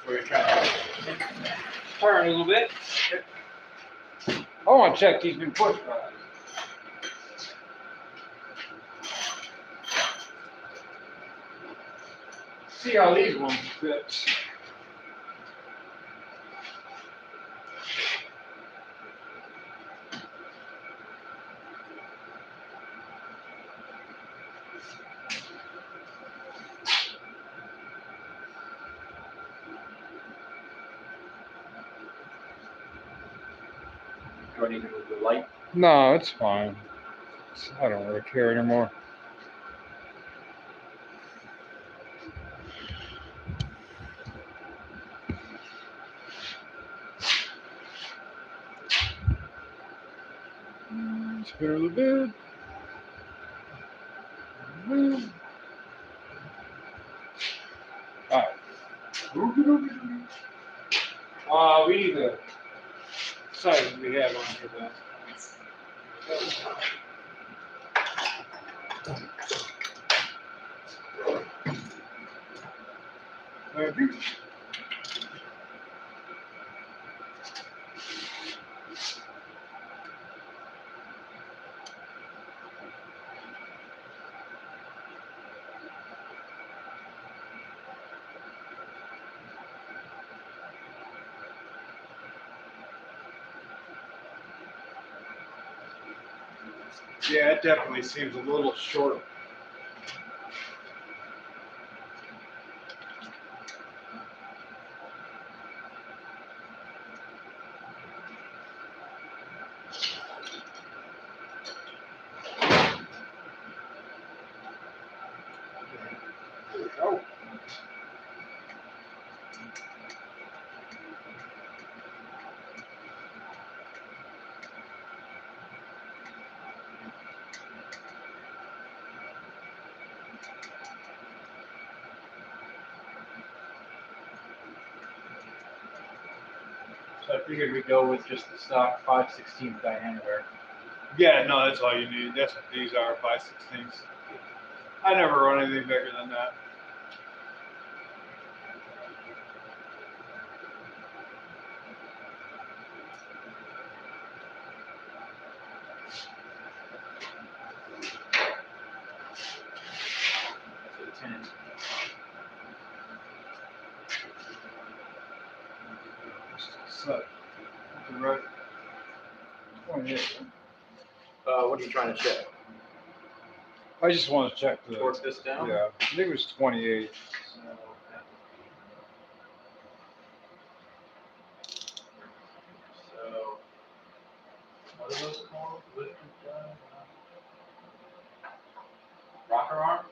We're trying to turn a little bit. I want to check these new push rods. See how these ones fit. Do I need to move the light? No, it's fine. I don't really care anymore. Spin a little bit. Alright. We need the size we have on here then. Maybe. Yeah, it definitely seems a little short. Oh. So I figured we'd go with just the stock 5/16 diameter. Yeah, no, that's all you need. That's what these are, 5/16. I never run anything bigger than that. So 10. So, right. 28. What are you trying to check? I just want to check the. Torque this down? Yeah, I think it was 28. So, what are those called? Rocker arm?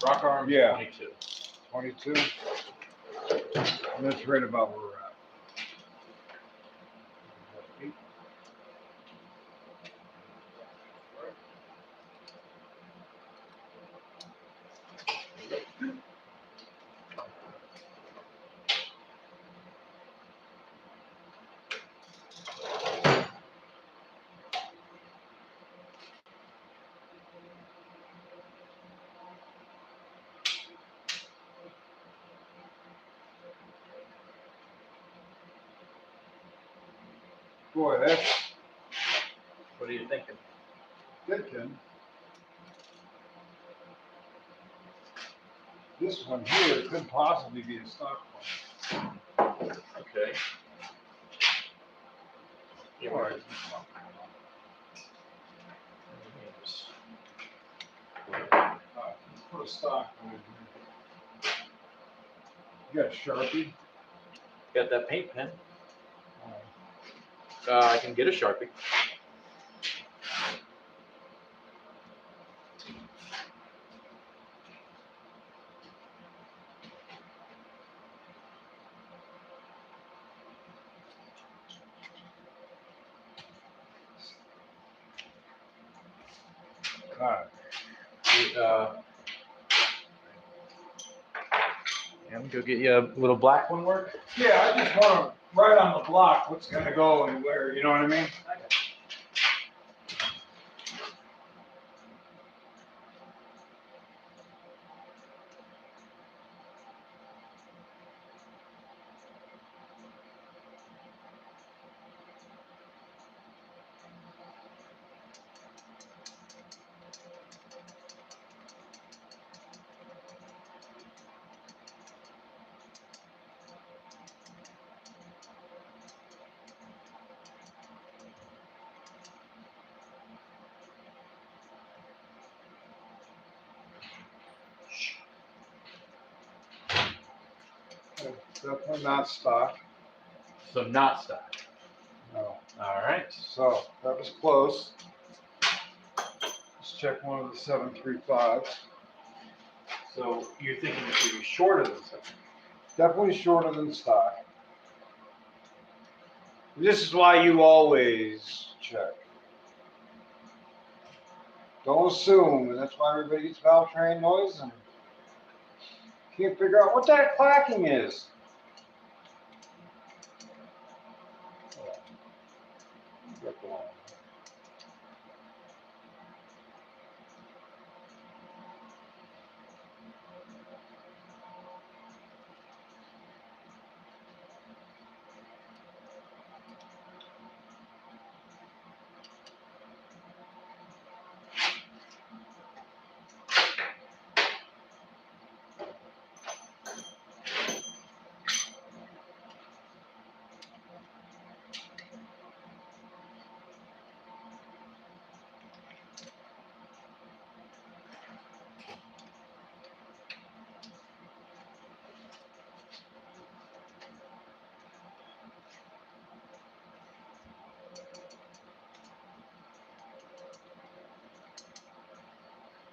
Rocker arm Yeah. 22. 22. And that's right about where we're at. Boy, that's What are you thinking? thinking. This one here could possibly be a stock one. Okay. Yeah, All right. Let's put a stock one in here. You got a Sharpie? Got that paint pen? All right. I can get a Sharpie. All right. Yeah, go get you a little black one work. Yeah, I just want to write on the block what's going to go and where, you know what I mean? definitely not stock. So not stock. No. All right. So that was close. Let's check one of the 735s. So you're thinking it should be shorter than something. Definitely shorter than stock. This is why you always check. Don't assume, and that's why everybody gets valve train noise and can't figure out what that clacking is. Get the line.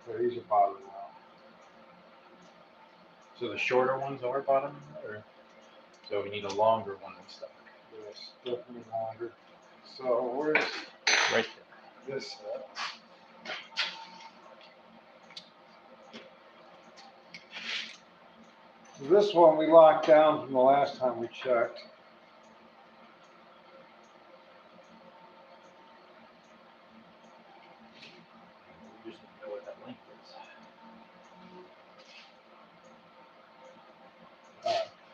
So these are bottoming out. So the shorter ones are bottom, or so we need a longer one than stock. Yes, definitely longer. So where's Right this at? So this one we locked down from the last time we checked. We just need to know what that length is.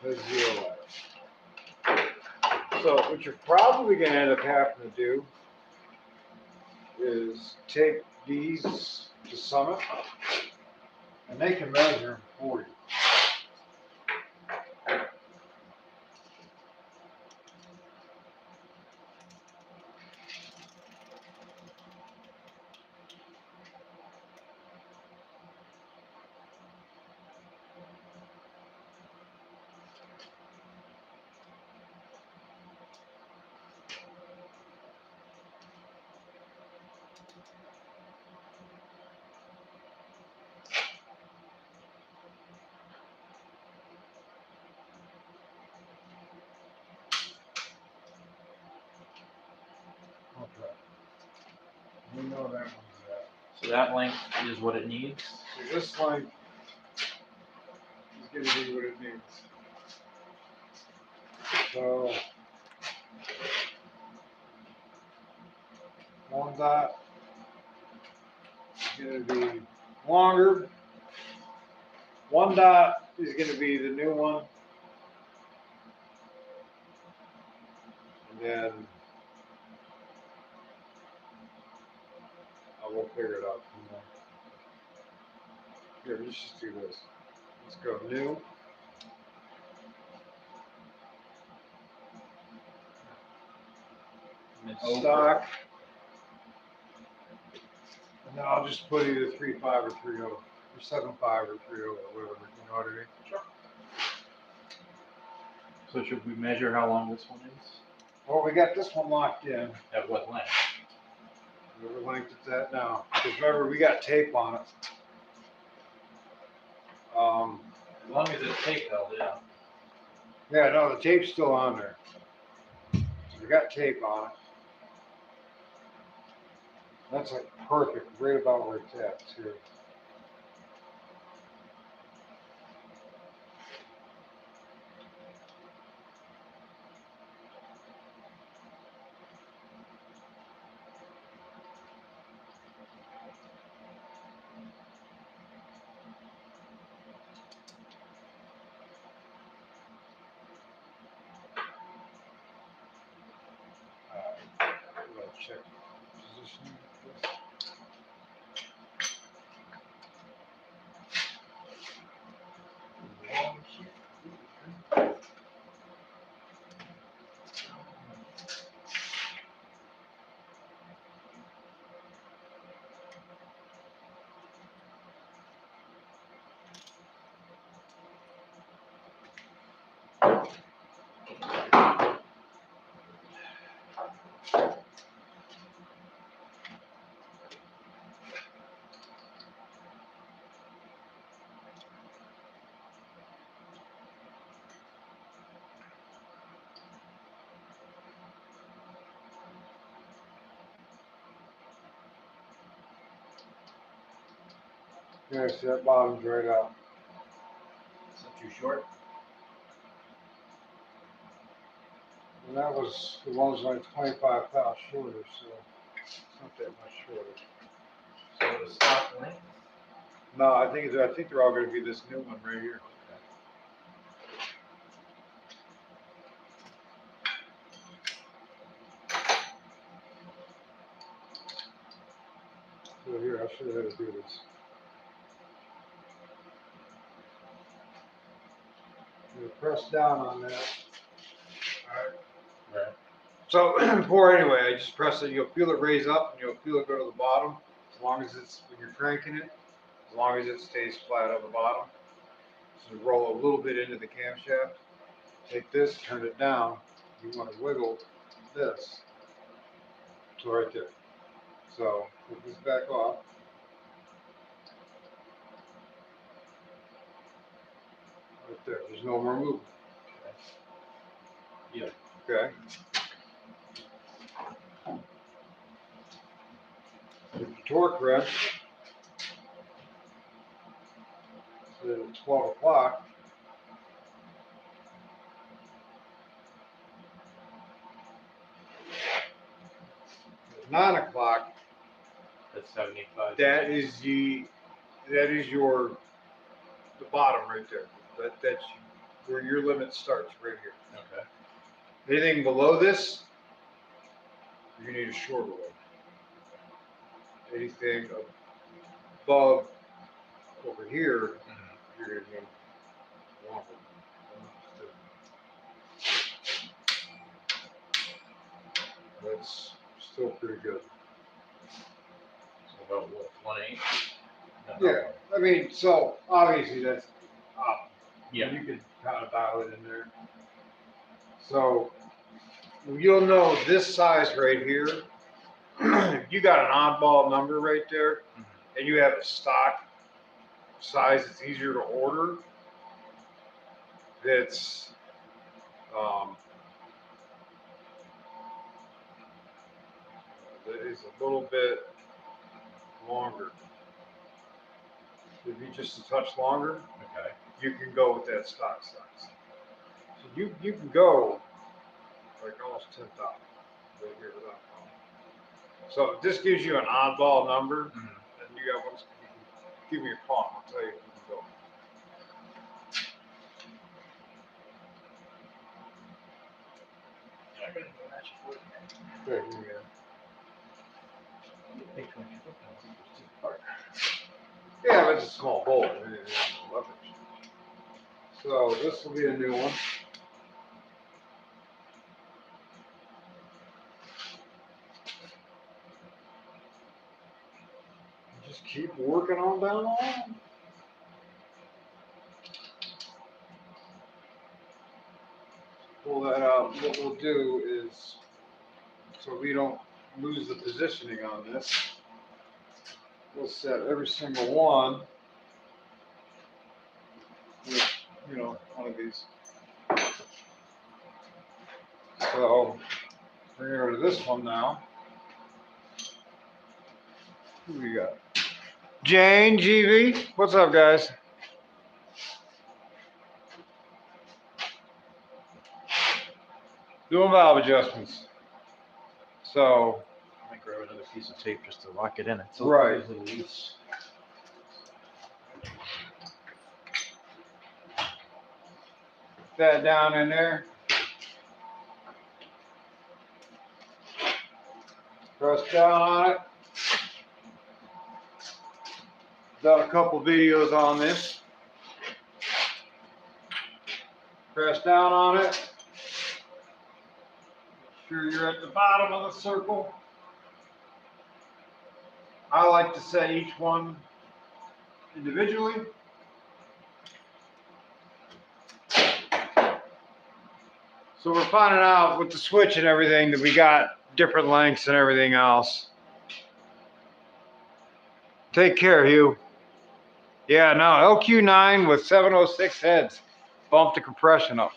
There's 0 left. So what you're probably going to end up having to do is take these to Summit, and they can measure them for you. Okay. We know that one's that. So that length is what it needs. So this length is going to be what it needs. So one dot is going to be longer. One dot is going to be the new one. And then I will figure it out from there. Here, let's just do this. Let's go new. And then Stock. And then I'll just put either 3.5 or 3.0, or 7.5 or 3.0 or whatever, you know what I mean? Sure. So should we measure how long this one is? Well, we got this one locked in. At what length? Whatever length it's at now. Because remember, we got tape on it. As long as it's tape held, yeah. Yeah, no, the tape's still on there. So we got tape on it. That's like perfect, right about where it's at, too. We gotta check position of this. Yeah, see that bottom's right out. It's not too short. And that was, the one was like 25 pounds shorter, so it's not that much shorter. So the stock length. No, I think they're all gonna be this new one right here. So here, I'll show you how to do this. You press down on that. Alright. Right. So pour anyway, I just press it, you'll feel it raise up and you'll feel it go to the bottom. As long as it's, when you're cranking it, as long as it stays flat on the bottom. So roll a little bit into the camshaft. Take this, turn it down. You want to wiggle this. So right there. So put this back off. Right there. There's no more movement. Yeah. Okay. With the torque wrench, so at 12 o'clock, at 9 o'clock, That's 75. that is the bottom right there. That's where your limit starts, right here. Okay. Anything below this, you need a shorter one. Anything above over here, you're gonna need a longer one. That's still pretty good. So about what, 1/8? Yeah, I mean, so obviously that's up. Yeah. You can kind of dial it in there. So you'll know this size right here. If you got an oddball number right there, and you have a stock size that's easier to order, that's that is a little bit longer. If you just a touch longer, Okay. you can go with that stock size. So you can go like almost 10,000 right here without a problem. So if this gives you an oddball number, and you have one, give me a call. I'll tell you if you can go. I gotta go match it for it. There you go. Big 20 foot pounds, it's too far. Yeah, but it's a small bolt. I mean, it's no leverage. So this will be a new one. Just keep working on down on. Pull that out. What we'll do is, so we don't lose the positioning on this, we'll set every single one with, one of these. So we're going to go to this one now. Who we got? Jane, GV. What's up, guys? Doing valve adjustments. So, I might grab another piece of tape just to lock it in. It's right. a little loose. Put that down in there. Press down on it. Done a couple videos on this. Press down on it. Make sure you're at the bottom of the circle. I like to set each one individually. So we're finding out with the switch and everything that we got different lengths and everything else. Take care, Hugh. Yeah, no, LQ9 with 706 heads. Bump the compression up.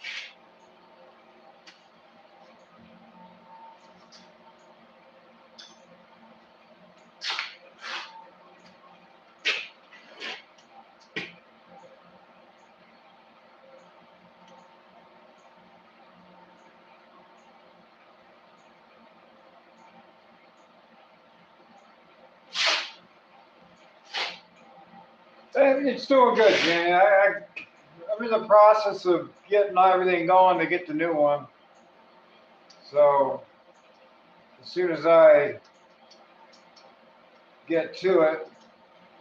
It's doing good, Jenny. I'm in the process of getting everything going to get the new one. So as soon as I get to it,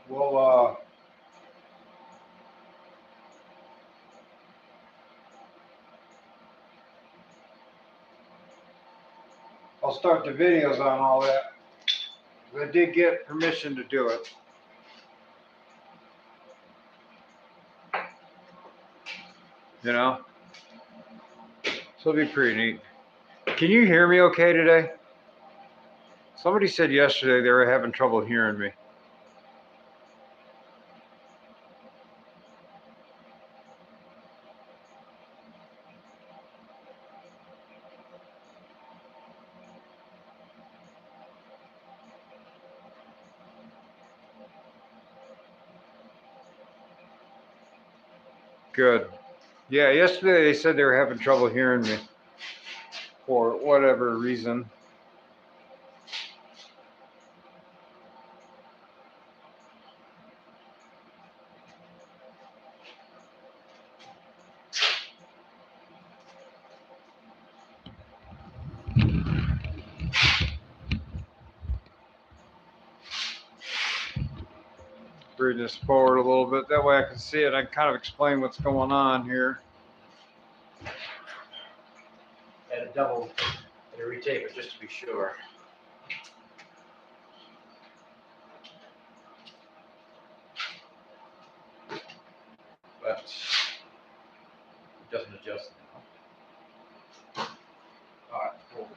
we'll I'll start the videos on all that. I did get permission to do it. You know? So it'll be pretty neat. Can you hear me okay today? Somebody said yesterday they were having trouble hearing me. Good. Yeah, yesterday they said they were having trouble hearing me for whatever reason. Bring this forward a little bit. That way I can see it. I can kind of explain what's going on here. Had a retape it just to be sure. But it doesn't adjust now. All right, cool.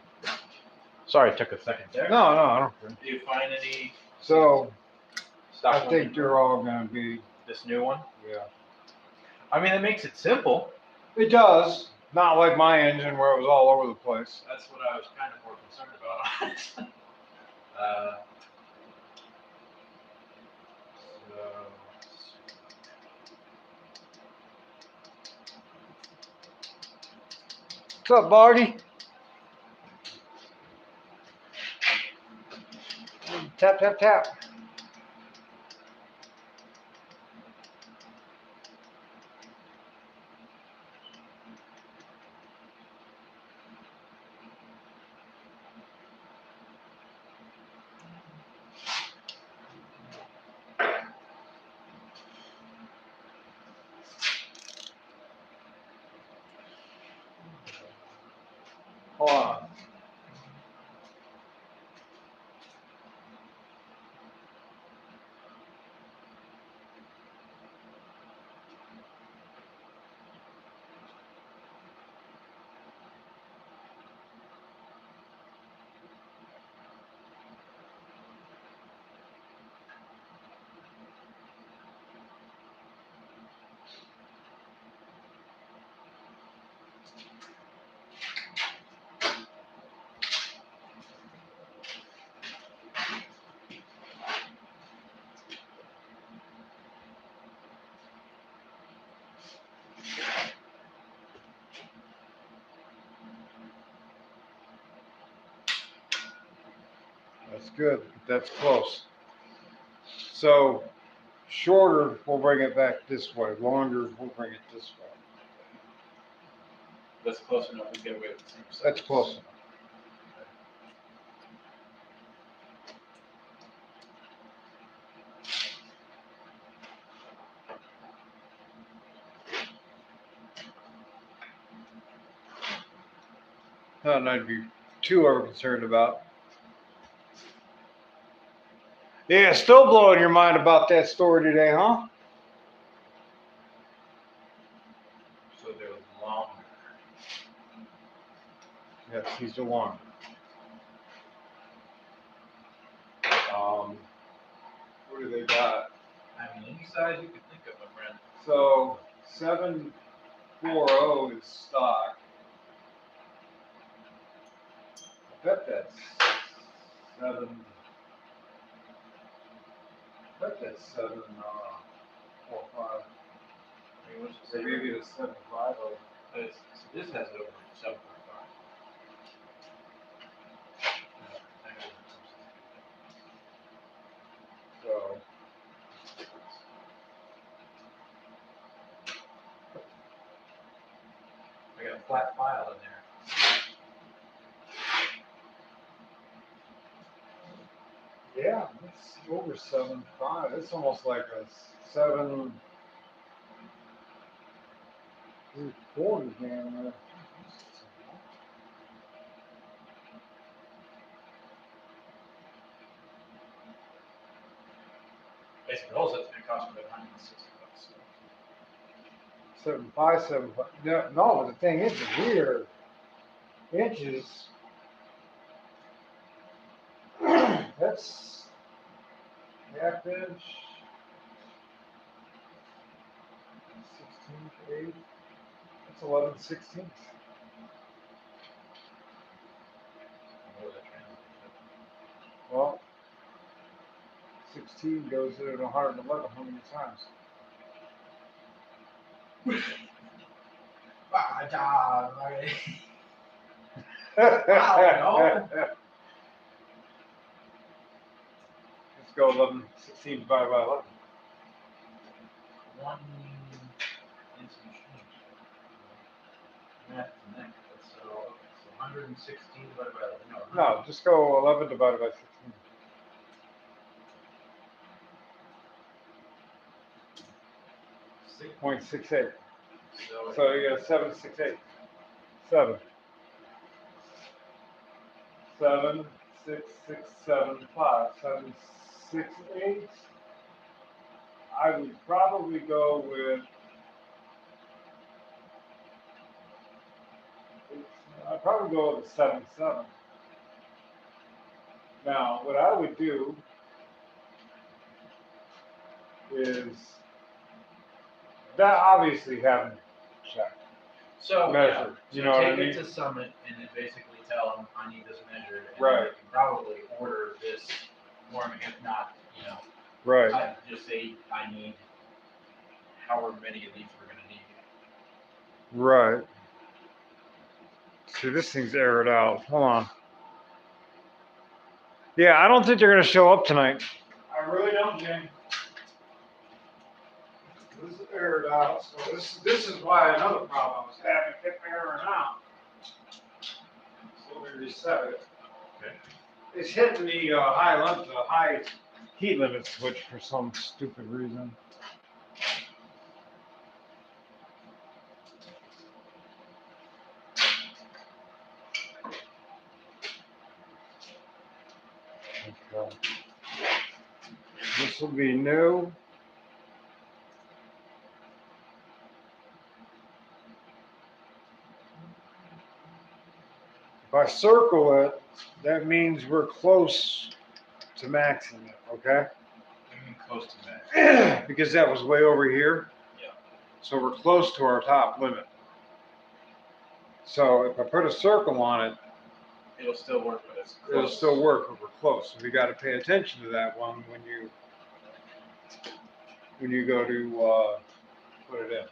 Sorry, it took a second there. No, I don't care. Do you find any So stock I one think in they're all going to be, this new one? yeah. I mean, it makes it simple. It does. Not like my engine where it was all over the place. That's what I was kind of more concerned about. What's up, Barty? Tap, tap, tap. Hold on. That's good. That's close. So shorter, we'll bring it back this way. Longer, we'll bring it this way. That's close enough to get away with the same size. That's close enough. Nothing I'd be too over concerned about. Yeah, still blowing your mind about that story today, huh? So they're longer. Yes, he's the one. What do they got? I mean, any size you could think of, my friend. So 740 is stock. I bet that's 745. I mean, what's So maybe it's 750. This has it over 7.5. So a flat file in there. Yeah, it's over 7.5. It's almost like a 7.75 camera. Basically, the whole set's gonna cost me about $160. 7.5, 7.5. No, but the thing is, the rear inches, that's half inch, 16 8. That's 11/16. What was that translate Well, 16 goes in 111 how many times? Let's go 11/16 divided by 11. One instant change. Math and that. So 116 divided by 11. No, just go 11 divided by 16. Six. 0.68. So So you got 7.68. 7. 7, 6, 6, 7, 5. 7, 6, 8. I would probably go with. I'd probably go with a 7, 7. Now, what I would do is that obviously haven't checked. So Measure, yeah, you know what I take mean? it to Summit and then basically tell them I need this measured, and Right. they can probably order this for me. If not, Right. I just say I need however many of these we're gonna need. Right. See, this thing's aired out. Hold on. Yeah, I don't think they're gonna show up tonight. I really don't, Jane. This is aired out, so this is why another problem I was having kept airing out. So let me reset it. Okay. It's hitting the high heat limit switch for some stupid reason. Okay. This will be new. If I circle it, that means we're close to maxing it, okay? Close to that. Because that was way over here. Yeah. So we're close to our top limit. So if I put a circle on it, It'll still work, but it's close. it'll still work, but we're close. So we got to pay attention to that one when you go to put it in.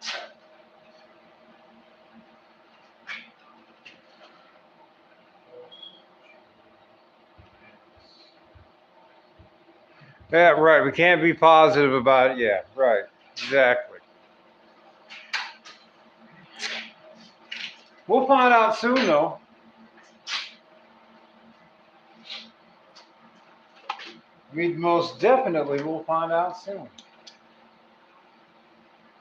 Yeah, right. We can't be positive about it. Yeah, right. Exactly. We'll find out soon, though. I mean, most definitely we'll find out soon.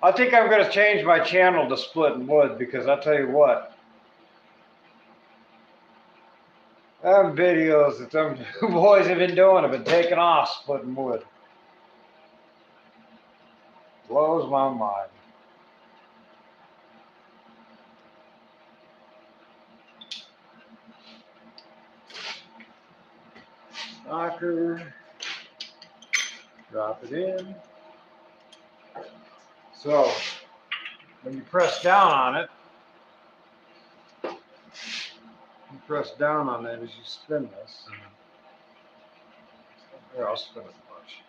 I think I'm going to change my channel to Splitting Wood because I'll tell you what. Them videos that them boys have been doing have been taking off splitting wood. Blows my mind. Knocker. Drop it in. So, when you press down on it, you press down on that as you spin this. Here, I'll spin it a bunch.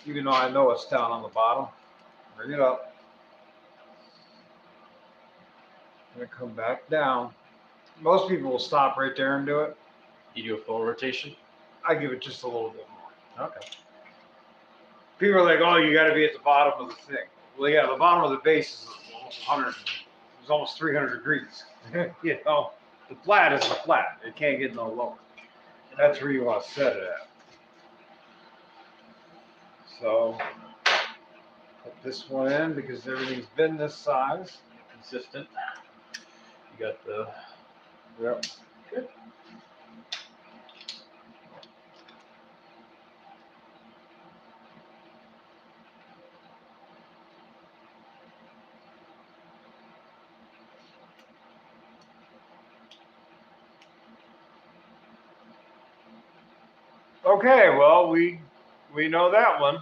Even though I know it's down on the bottom, bring it up. And come back down. Most people will stop right there and do it. You do a full rotation? I give it just a little bit more. Okay. People are like, oh, you got to be at the bottom of the thing. Well, yeah, the bottom of the base is 100. It was almost 300 degrees. You know, the flat is the flat. It can't get no lower. That's where you want to set it at. So put this one in because everything's been this size. Consistent. You got the. Yep. Good. Okay, well, we know that one.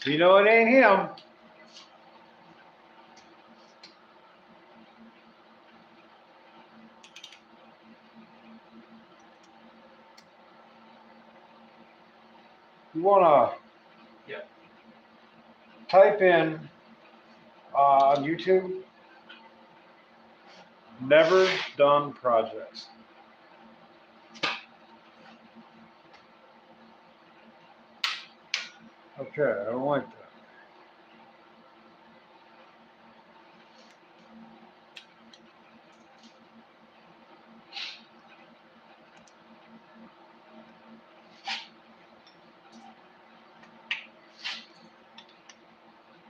We know it ain't him. You wanna type in on YouTube, never done projects. Okay, I don't like that.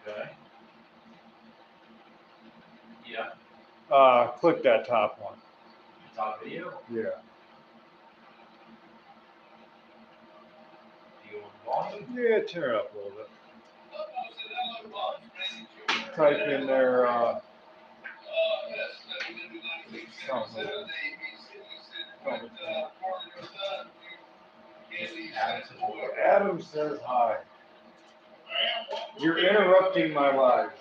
Okay. Yeah. Click that top one. Top video. Yeah. You want volume? Yeah, turn it up a little bit. Type in there, Adam says hi. You're interrupting my life.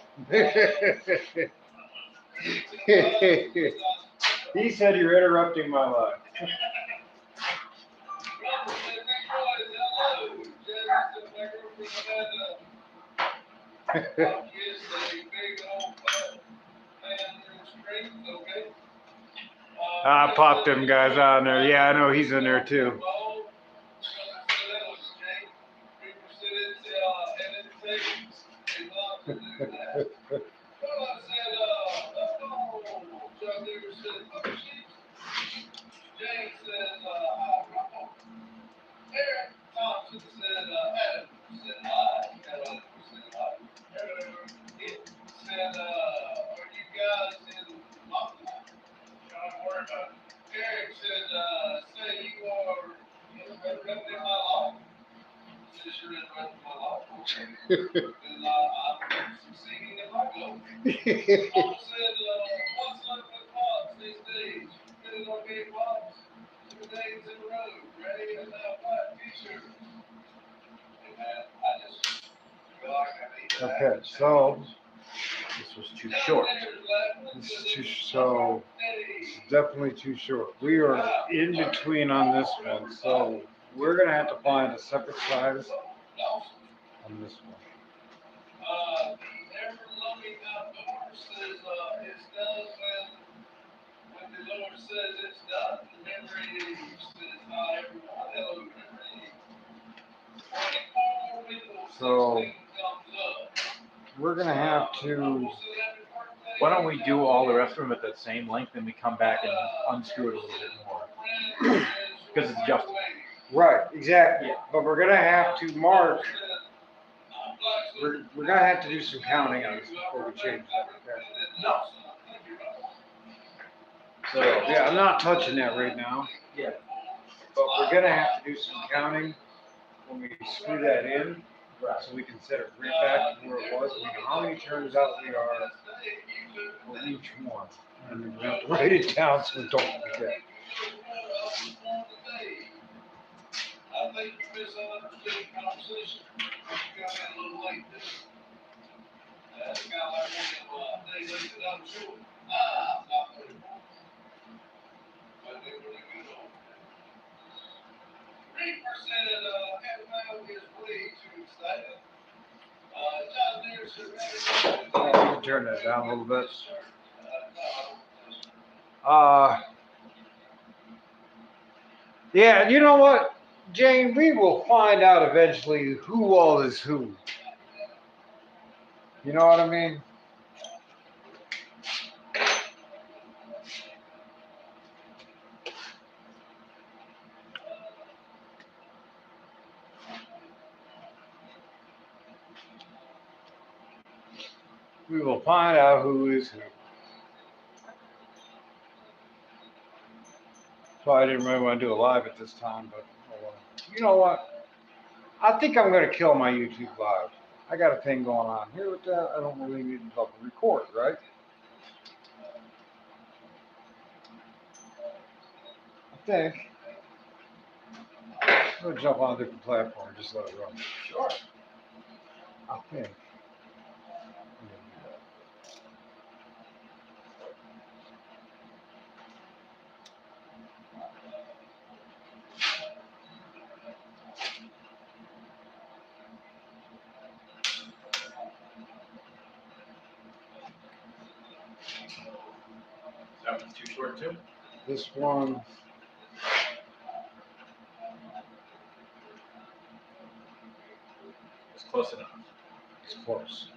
He said you're interrupting my life. I popped them guys out in there. Yeah, I know he's in there too. Okay, so This was too short. this is too so this is definitely too short. We are in between on this one, so we're gonna have to find a separate size on this one. So we're gonna have to. Why don't we do all the rest of them at that same length, and we come back and unscrew it a little bit more? Because it's adjustable. Right, exactly. But we're gonna have to mark. We're gonna have to do some counting on this before we change it. Okay? No. So yeah, I'm not touching that right now. Yeah. But we're gonna have to do some counting when we screw that in, so we can set it right back to where it was. We know how many turns out we are for each one, and then we have to write it down so we don't forget. I think you misunderstood the conversation. You got in a little late there. That's kind of like one of them days that I'm sure. I'm not very much. But they were a good old days. 3% half is way too excited. John Deere should You can turn that down a little bit. Yeah, you know what, Jane? We will find out eventually who all is who. You know what I mean? We will find out who is who. So I didn't really want to do it live at this time, but oh well. You know what? I think I'm going to kill my YouTube live. I got a thing going on here with that. I don't really need to record, right? I think. I'm going to jump on a different platform and just let it run. Sure. I think. Too short too? This one. It's close enough. It's close.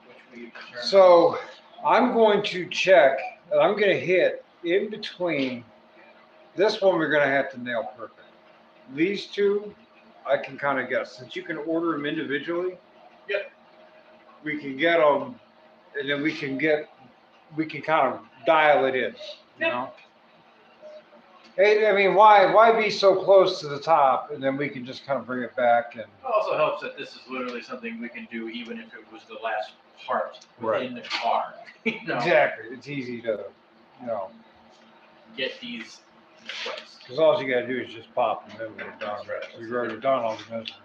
Which we determined. So I'm going to check, and I'm going to hit in between. This one we're going to have to nail perfect. These two, I can kind of guess. Since you can order them individually, Yep. we can get them, and then we can kind of dial it in, you know? Hey, I mean, why be so close to the top, and then we can just kind of bring it back and. It also helps that this is literally something we can do even if it was the last part within the car. You know, Exactly. It's easy to, you know, get these placed. because all you got to do is just pop them, and then we're done. Right. We've already done all the measuring.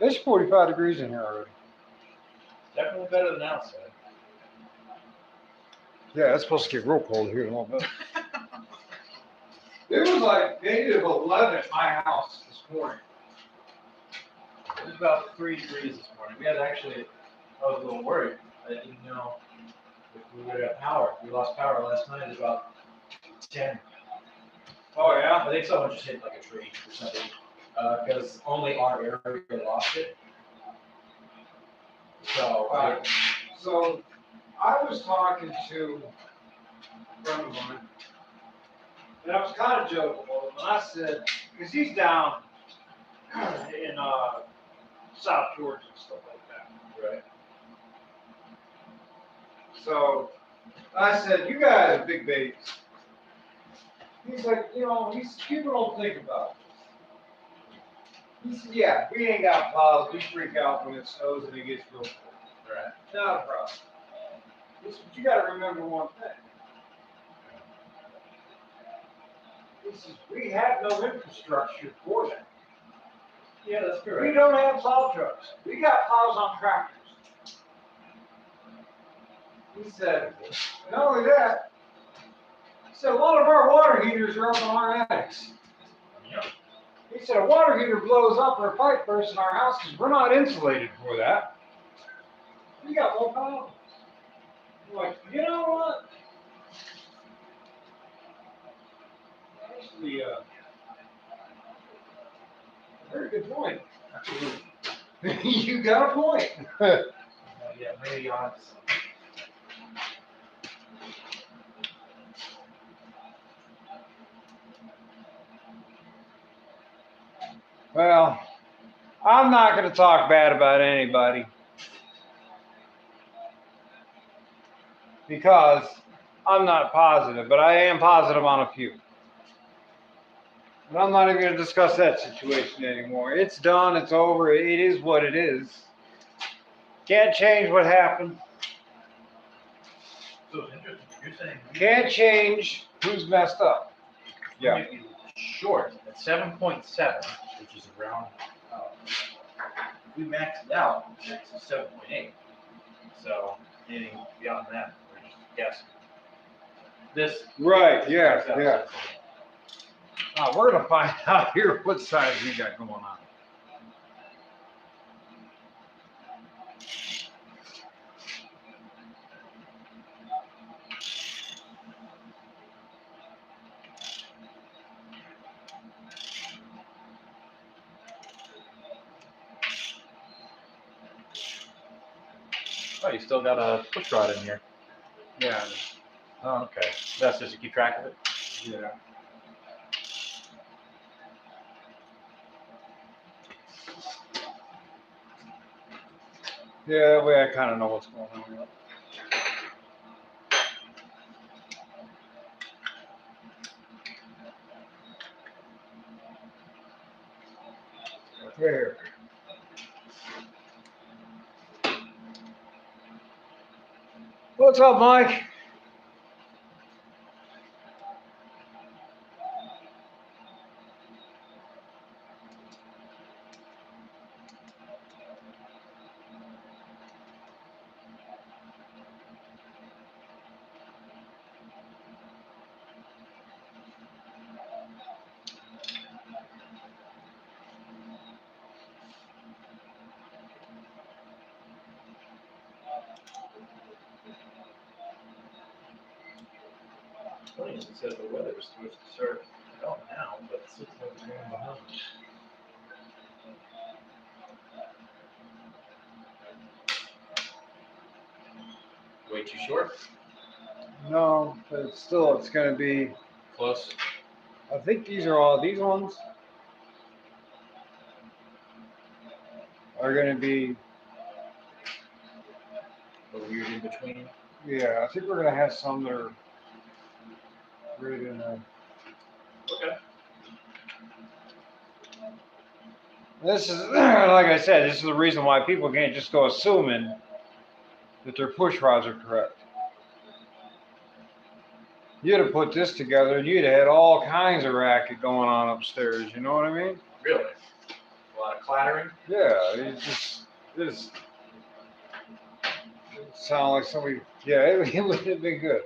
It's 45 degrees in here already. Definitely better than outside. Yeah, it's supposed to get real cold here in a little bit. It was like -11 at my house this morning. It was about 3 degrees this morning. We had actually, I was a little worried. I didn't know if we would have power. We lost power last night at about 10. Oh yeah? I think someone just hit like a tree or something. Because only our area lost it. So, So I was talking to a friend of mine, and I was kind of joking with him, and I said, because he's down in South Georgia and stuff like that. right. So I said, you guys are big babies. He's like, you know, people don't think about it. He said, yeah, we ain't got plows. We freak out when it snows and it gets real cold. Right. Not a problem. He said, but you got to remember one thing. He says, we have no infrastructure for that. Yeah, that's We correct. don't have plow trucks. We got plows on tractors. He said, not only that, he said, a lot of our water heaters are up in our attics. Yep. He said, a water heater blows up or a pipe bursts in our house because we're not insulated for that. We got more problems. I'm like, you know what? Actually, very good point. You got a point. Yeah, maybe on to something. Well, I'm not going to talk bad about anybody because I'm not positive, but I am positive on a few. And I'm not even going to discuss that situation anymore. It's done. It's over. It is what it is. Can't change what happened. So it's interesting. You're saying Can't change who's messed up. we might be short at 7.7, which is around. We maxed out at 7.8. So anything beyond that, we're just guessing. This Right, yeah, starts out yeah. as We're going to find out here what size we got going on. Oh, you still got a push rod in here. Yeah, Oh, okay. That's just to keep track of it. yeah. Yeah, that way I kind of know what's going on. There. What's up, Mike? Funny, it said the weather was supposed to start out now, but it's looks like it's going behind. Way too short? No, but it's going to be. Close? I think these are all these ones are going to be. A weird in between? Yeah, I think we're going to have some that are right in there. Okay. This is, like I said, this is the reason why people can't just go assuming that their push rods are correct. You'd have put this together and you'd have had all kinds of racket going on upstairs, you know what I mean? Really? A lot of clattering? Yeah, it sound like somebody, yeah, it would have been good.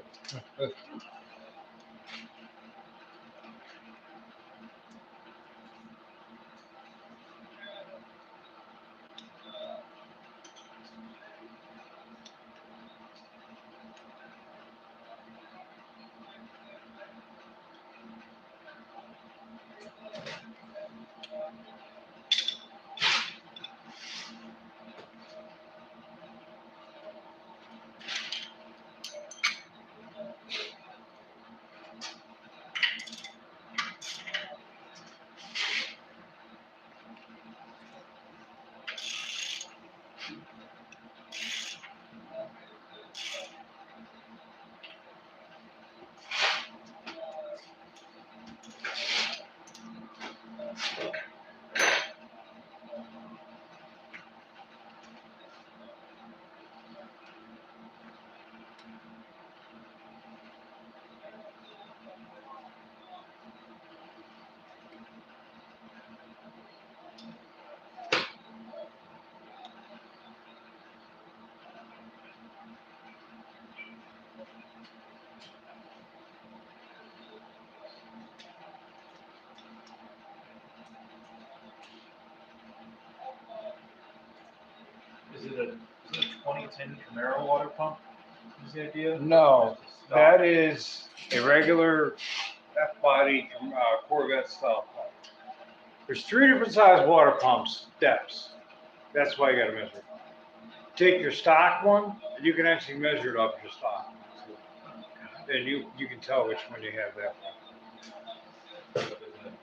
Is it a 2010 Camaro water pump? Is the idea? No, Stock? that is a regular F-body Corvette style pump. There's 3 different size water pumps, depths. That's why you gotta measure it. Take your stock one, and you can actually measure it off your stock. And you can tell which one you have that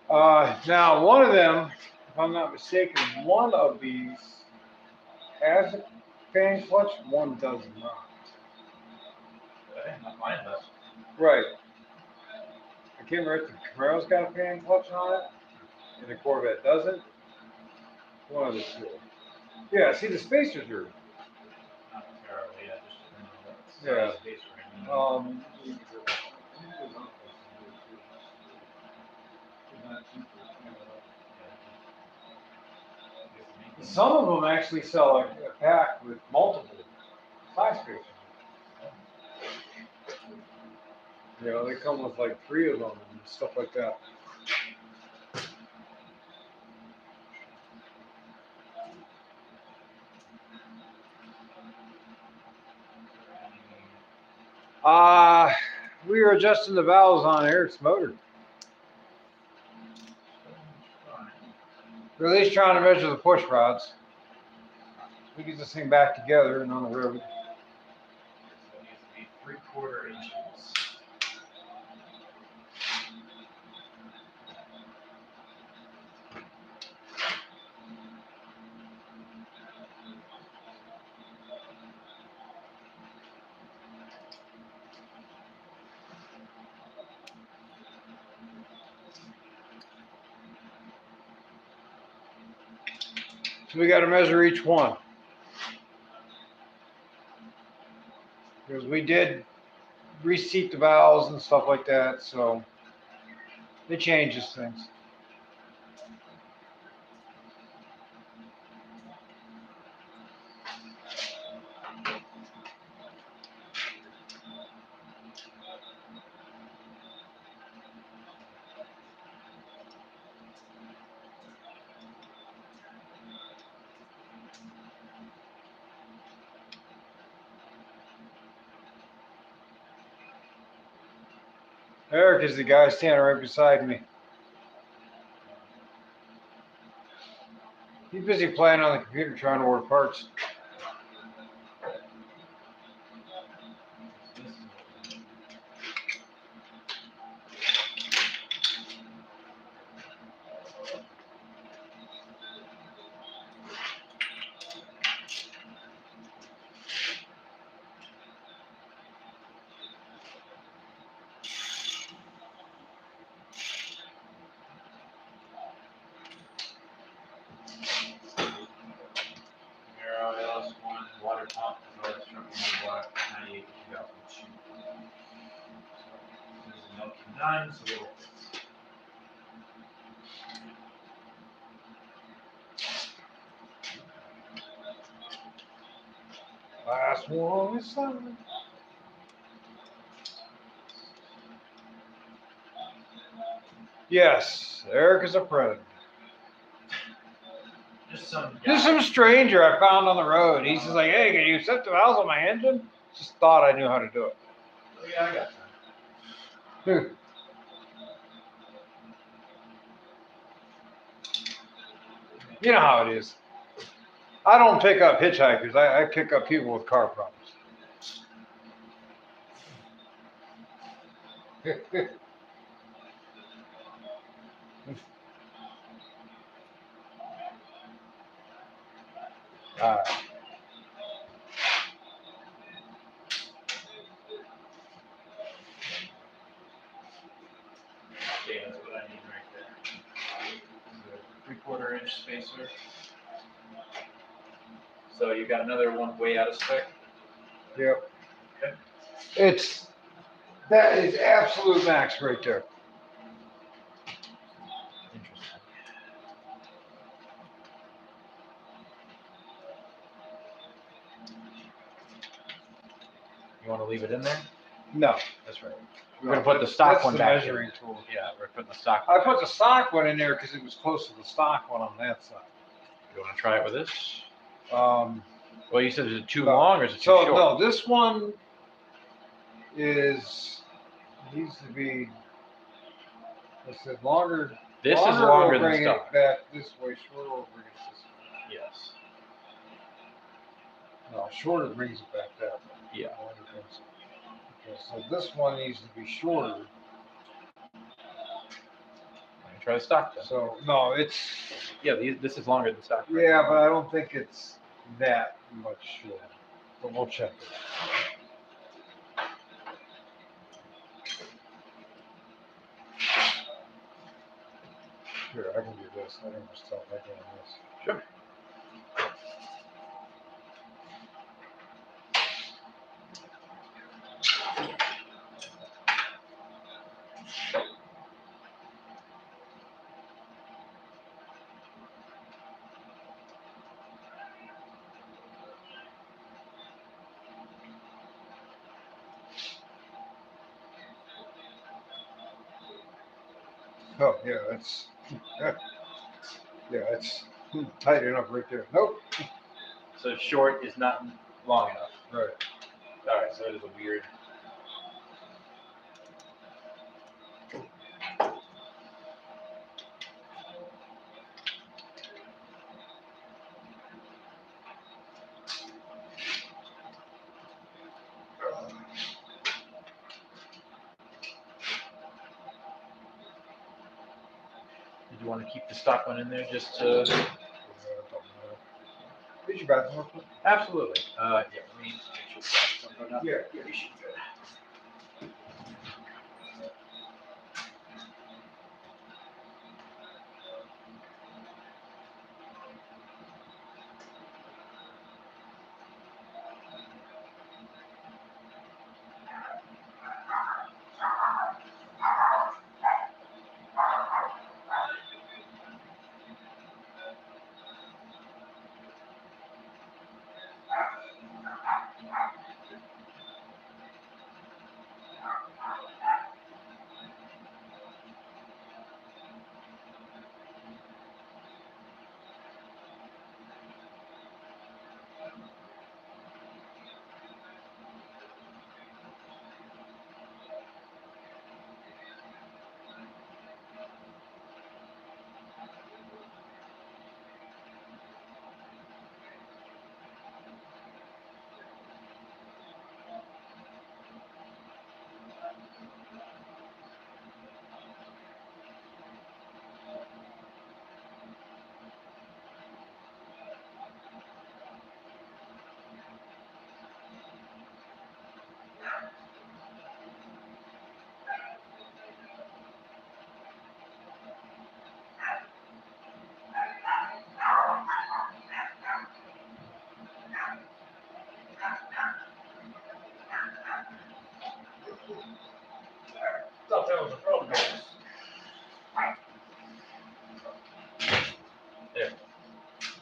one. Now, one of them, if I'm not mistaken, one of these has a fan clutch, one does not. Okay, not mine does. Right. I can't remember if the Camaro's got a fan clutch on it, and the Corvette doesn't. One of the two. Yeah, see, the spacers are. Not Camaro, yeah, just depending on what Yeah. size space we're in. Some of them actually sell a pack with multiple size spacers. You know, they come with like 3 of them and stuff like that. We were adjusting the valves on Eric's motor. We're at least trying to measure the push rods. We get this thing back together and on the road. So we got to measure each one. Because we did reseat the valves and stuff like that, so it changes things. Eric is the guy standing right beside me. He's busy playing on the computer trying to order parts. LS1 water pump, as well as trucking watt 98 2002. This is an LQ9, so we'll Last one is something. Yes, Eric is a friend. Just some stranger I found on the road. He's just like, hey, can you set the valves on my engine? Just thought I knew how to do it. Oh, yeah, I got that. You know how it is. I don't pick up hitchhikers. I pick up people with car problems. All right. Okay, that's what I need right there. 3/4 inch spacer. So you got another one way out of spec? Yep. Okay. That is absolute max right there. Interesting. You want to leave it in there? No. That's right. We're going to put the stock one back in. Measuring tool. Yeah, we're putting the stock one I back. put the stock one in there because it was close to the stock one on that side. You want to try it with this? Well, you said, is it too No. long or is it too So short? no, this one needs to be. I said longer. This is longer longer will than bring stock. it back this way. Shorter will bring it this way. Yes. No, shorter brings it back that way. Yeah. Longer brings it. Okay, so this one needs to be shorter. Try the stock then. So no, it's. Yeah, this is longer than stock. Right? Yeah, but I don't think it's that much shorter. But we'll check it. Here, I can do this. I can just tell right doing this. Sure. Oh, yeah, it's tight enough right there. Nope. So short is not long enough. Right. All right, so it is a weird. Did you want to keep the stock one in there just to? Here's your bathroom real quick. Absolutely. Yeah, let me make sure something up. Yeah. Yeah, you should good.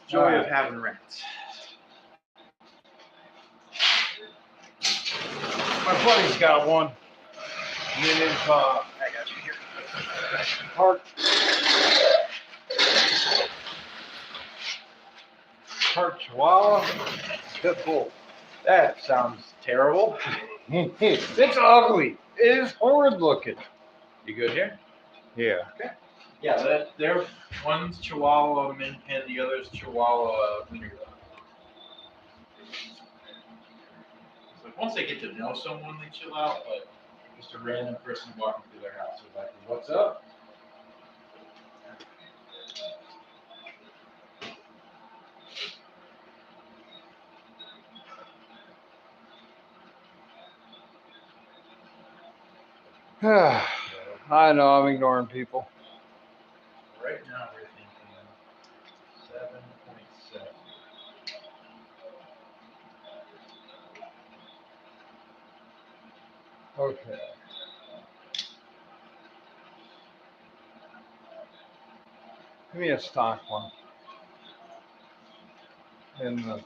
Joy Alright. of having rats. My buddy's got one. Name is I got you here. Part Chihuahua Pit Bull. That sounds terrible. It's ugly. It is horrid looking. You good here? Yeah. Yeah, they're one's Chihuahua Min Pin, the other's Chihuahua Wiener Dog. So once they get to know someone, they chill out, but just a random person walking through their house is like, what's up? I know, I'm ignoring people. Right now we're thinking 7.7. Okay. Give me a stock one. And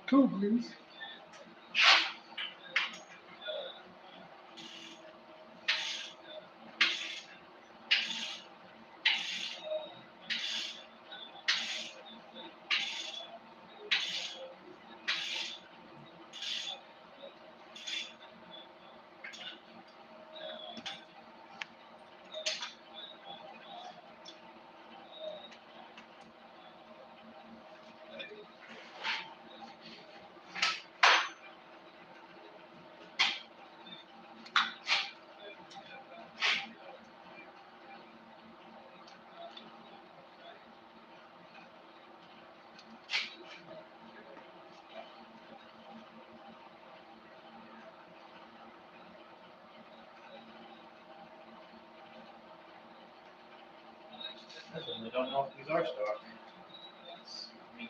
two, please. I certainly don't know if these are stock. I mean,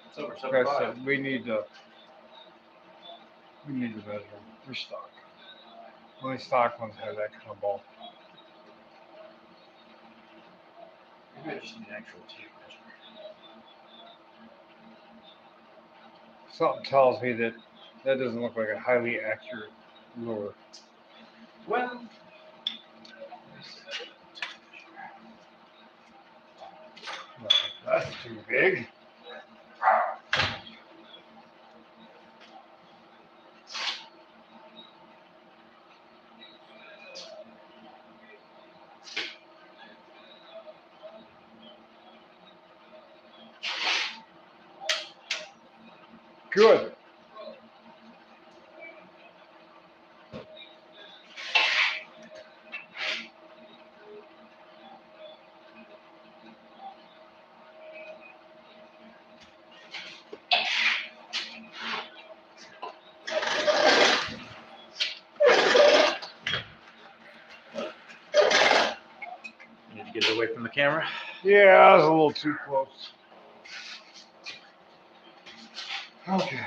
it's over Like I 75. said, we need to measure them. They're stock. Only stock ones have that kind of ball. Maybe I just need an actual tape measure. Something tells me that that doesn't look like a highly accurate lure. Well, No, that's too big. Good. need to get it away from the camera. Yeah, I was a little too close. Okay.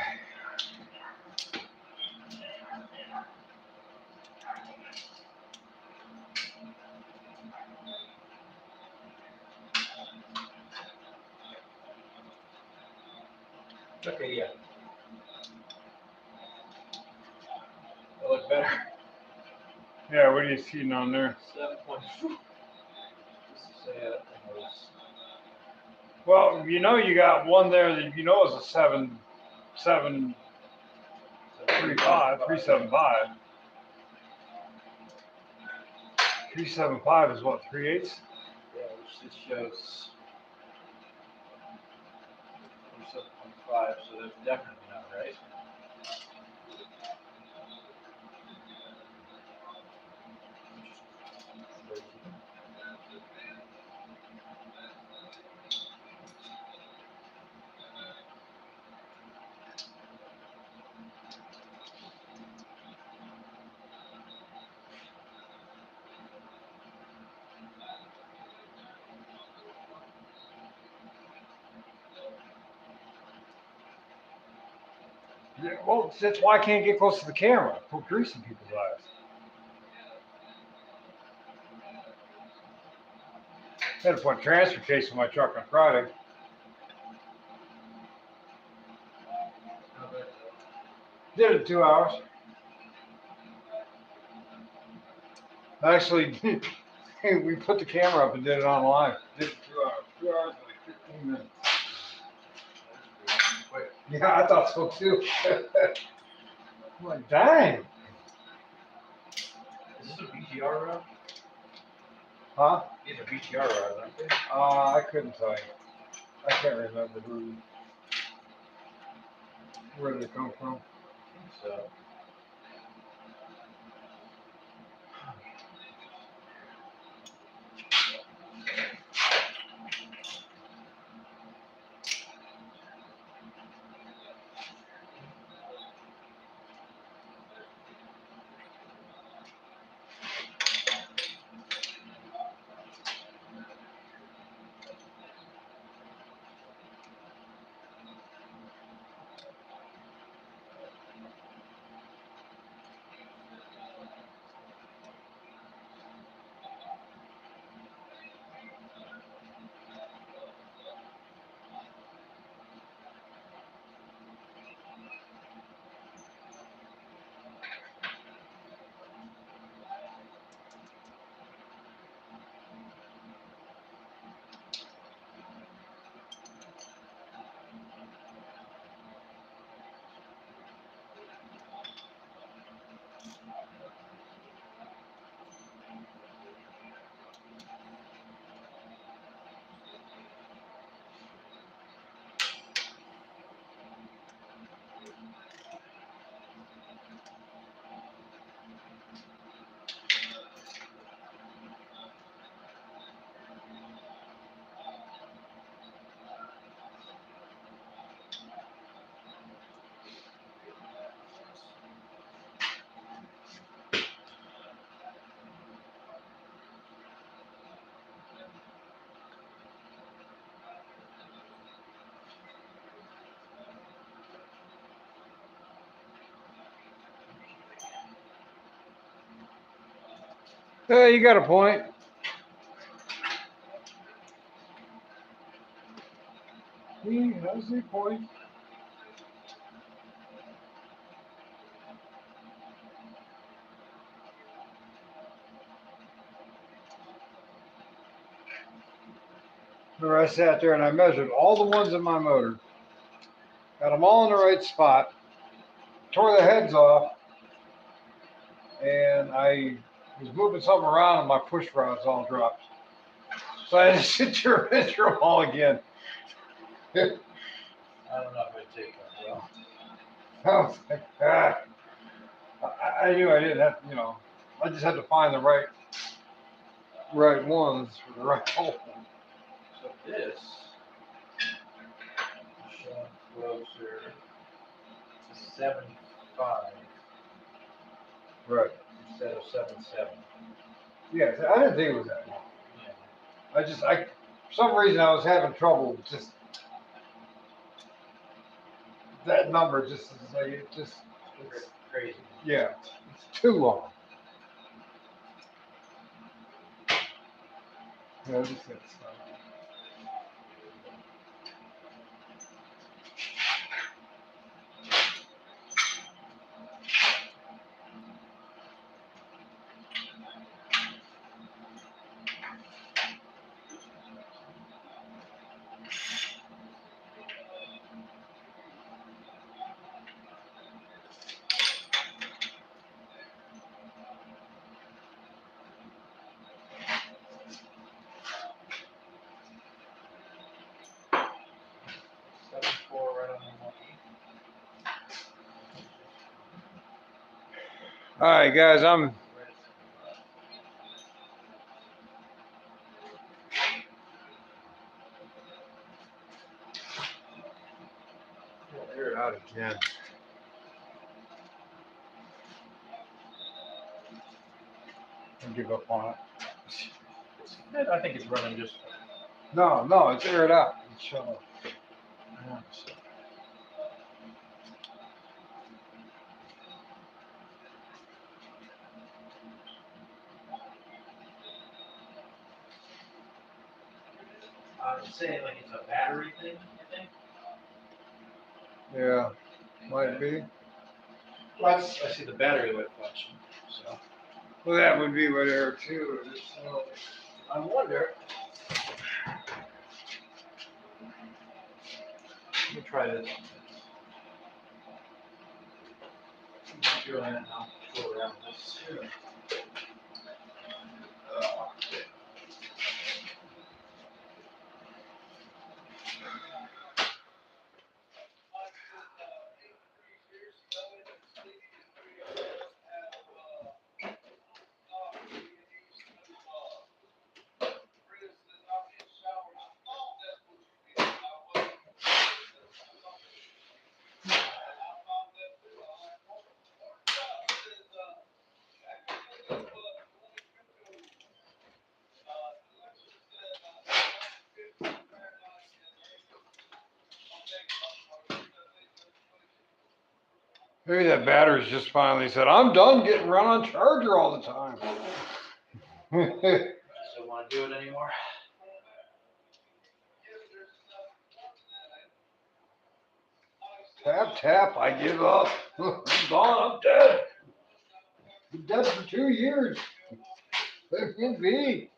Okay, yeah. That look better. Yeah, what are you seeing on there? 7.4. Just to say it was Well, you know you got one there that you know is a 375. 375 is what, 3/8? yeah, which this shows 7.5, so that's definitely not right. Yeah, well, that's why I can't get close to the camera. Put grease in people's eyes. Had to put a transfer case in my truck on Friday. How about Did it in 2 hours. Actually, we put the camera up and did it online. Did it in 2 hours. 2 hours and like 15 minutes. quick? Yeah, I thought so too. I'm like, dang. Is this a BTR route? Huh? These are BTR routes, aren't they? I couldn't tell you. I can't remember where they come from. I think so. Yeah, you got a point. He has a point. Where I sat there and I measured all the ones in my motor, got them all in the right spot, tore the heads off, and I was moving something around and my push rods all dropped. So I had to sit there and measure them all again. I don't know if I'd take that well. I was like, ah. I knew I didn't have, I just had to find the right ones for the right hole. So this showing closer to 7.5 Right. instead of 7.7. Yeah, I didn't think it was that long. Yeah. For some reason I was having trouble with just that number. Just is like it's Crazy. yeah, it's too long. Yeah, just it's, Seven four right on the money. all right, guys, I'm Right at 7.5. air it out again. I give up on it. I think it's running just. No, it's air it out. Shut up. It's saying like it's a battery thing, I think. Yeah, might be. Well, I see the battery light flashing. So Well, that would be what there too. So, I wonder. Let me try this. Go ahead and I'll go around this. maybe that battery's just finally said, "I'm done getting run on charger all the time." Just don't want to do it anymore. Tap, tap, I give up. I'm gone, I'm dead. Been dead for 2 years. Let me be.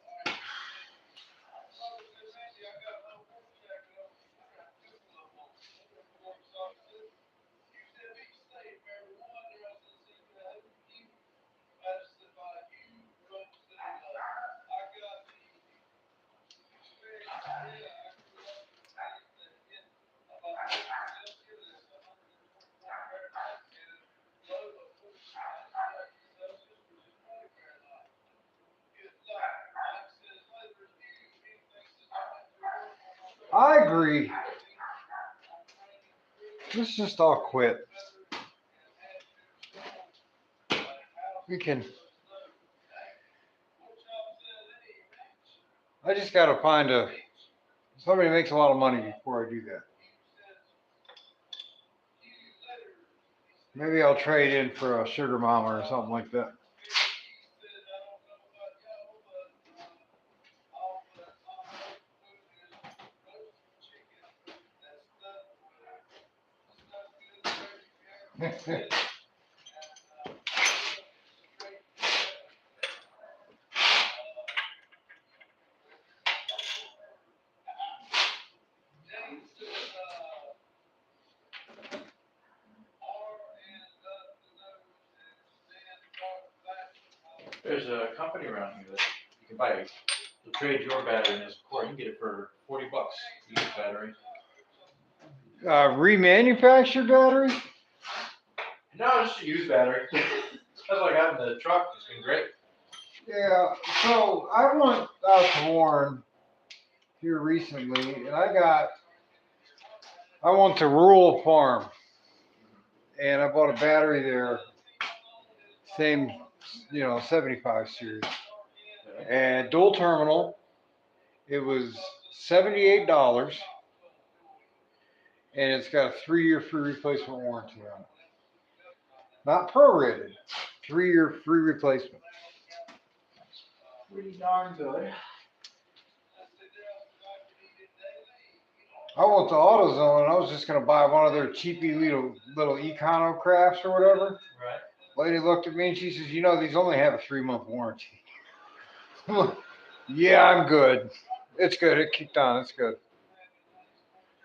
I agree. Let's just all quit. We can. I just gotta find somebody who makes a lot of money before I do that. Maybe I'll trade in for a sugar mama or something like that. There's a company around here that you can buy. They'll trade your battery in as a core. You can get it for $40. Used battery. Remanufactured battery? No, just a used battery. That's what I got in the truck. It's been great. Yeah, so I went out to Warren here recently, and I went to Rural Farm, and I bought a battery there, same, 75 series, and dual terminal. It was $78, and it's got a 3-year free replacement warranty on it. Not prorated, 3-year free replacement. Pretty darn good. I went to AutoZone and I was just gonna buy one of their cheapy little Econo Crafts or whatever. Right. Lady looked at me and she says, these only have a 3-month warranty. Yeah, I'm good. It's good. It kicked on. It's good.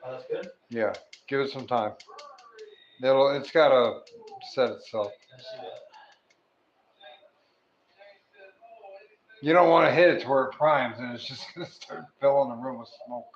Oh, that's good. Yeah, give it some time. It's gotta set itself. I see that. You don't want to hit it to where it primes and it's just gonna start filling the room with smoke.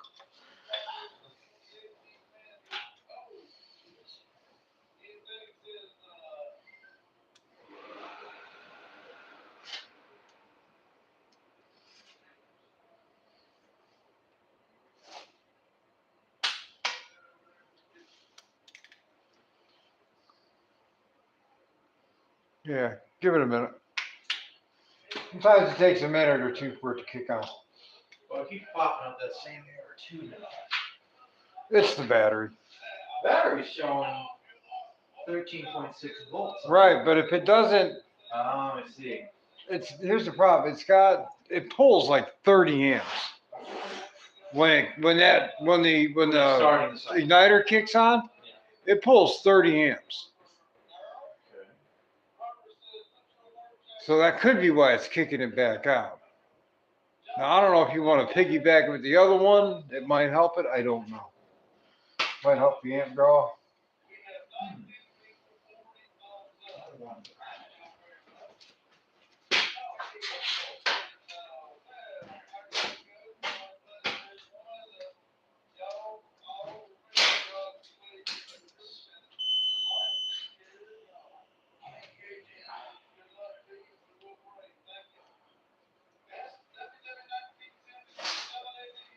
Yeah, give it a minute. Sometimes it takes a minute or two for it to kick on. Well, it keeps popping up that same error too now. It's the battery. Battery's showing 13.6 volts. Right, but if it doesn't, I see. here's the problem. It pulls like 30 amps. when the Starting the cycle. igniter kicks on, it pulls 30 amps. Okay. So that could be why it's kicking it back out. Now, I don't know if you want to piggyback with the other one. It might help it. I don't know. Might help the amp draw.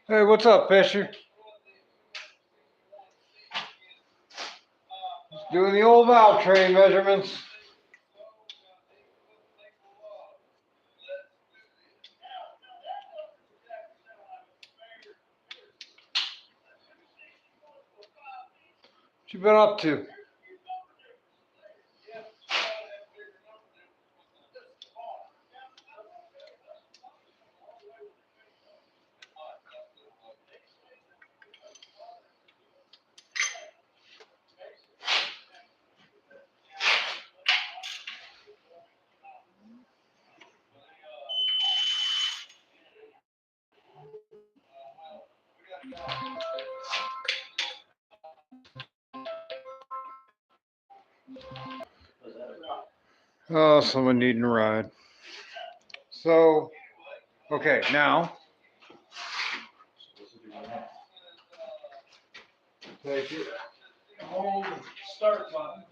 Hey, what's up, Fisher? Just doing the old valve train measurements. What you been up to? Oh, someone needing a ride. So, okay, now. Take it. Hold the start button.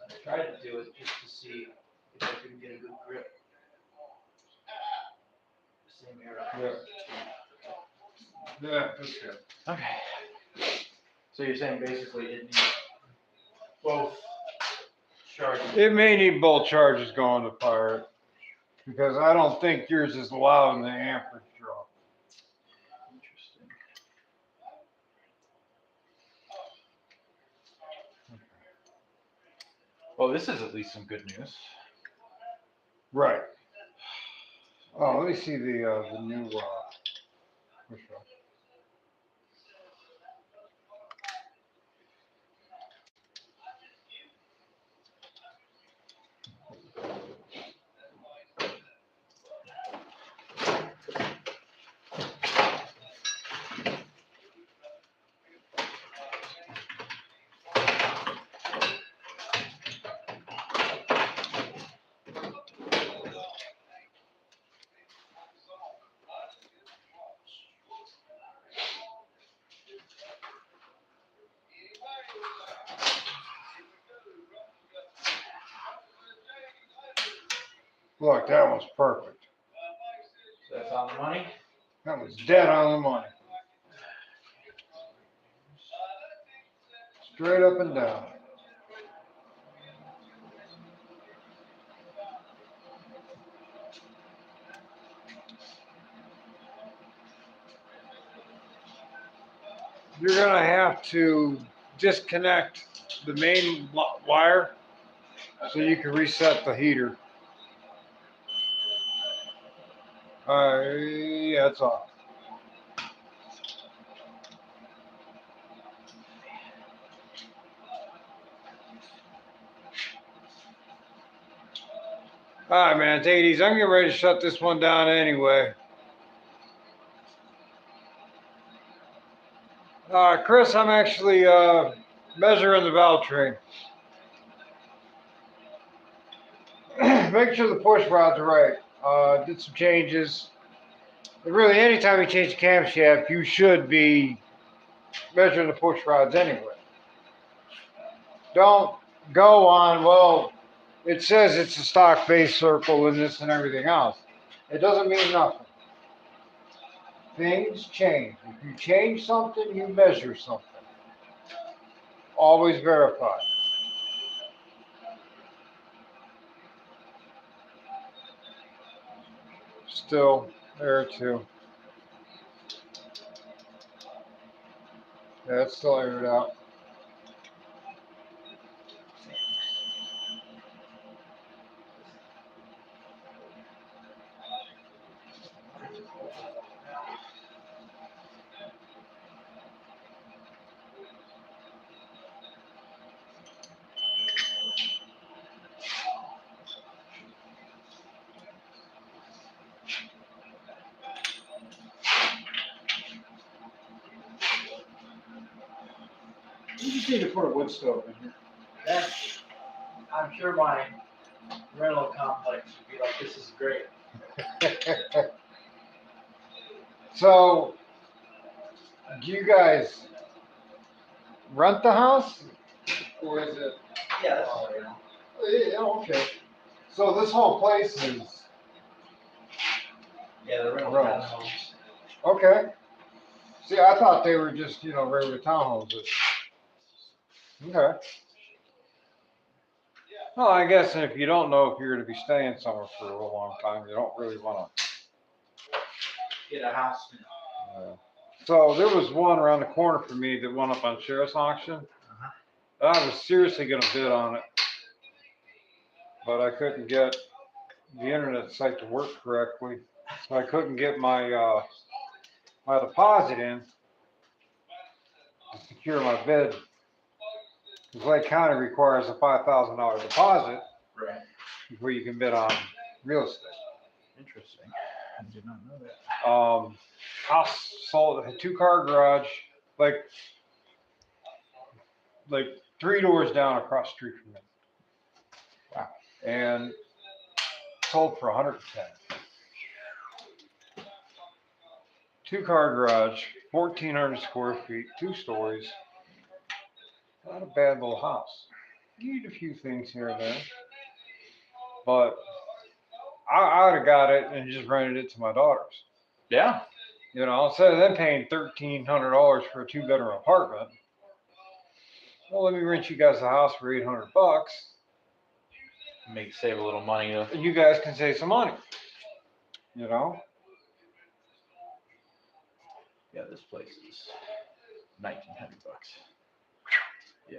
I tried to do it just to see if I could get a good grip. Same error. Yeah, that's good. Okay. So you're saying basically it needs both charges. It may need both charges going to fire it, because I don't think yours is allowing the amperage draw. Interesting. Well, this is at least some good news. Right. Oh, let me see the new push rod. Look, that was perfect. So that's on the money. That was dead on the money. Straight up and down. You're gonna have to disconnect the main wire so you can reset the heater. Yeah, it's off. All right, man, take it easy. I'm getting ready to shut this one down anyway. Chris, I'm actually measuring the valve train. Make sure the push rods are right. Did some changes. But really, anytime you change the camshaft, you should be measuring the push rods anyway. Don't go on, well, it says it's a stock base circle and this and everything else. It doesn't mean nothing. Things change. If you change something, you measure something. Always verify. Still there too. Yeah, it's still aired out. You just need to put a wood stove in here. That's, I'm sure my rental complex would be like, this is great. So, do you guys rent the house? Or is it? Yeah, that's all right. Yeah, okay. So this whole place is, Yeah, the rental Rentals. townhomes. okay. See, I thought they were just, regular townhomes. Okay. Well, I guess if you don't know if you're gonna be staying somewhere for a long time, you don't really wanna. Get a house. So there was one around the corner for me that went up on sheriff's auction. I was seriously gonna bid on it, but I couldn't get the internet site to work correctly, so I couldn't get my my deposit in to secure my bid. Because Lake County requires a $5,000 deposit Right. before you can bid on real estate. Interesting. I did not know that. House sold, a 2-car garage, like 3 doors down across the street from me. Wow. And sold for 110. 2-car garage, 1,400 square feet, 2 stories. Not a bad little house. You need a few things here and there, but I would have got it and just rented it to my daughters. Yeah. Instead of them paying $1,300 for a 2-bedroom apartment, well, let me rent you guys a house for $800, Save a little money. and you guys can save some money. Yeah, this place is $1,900. Yeah.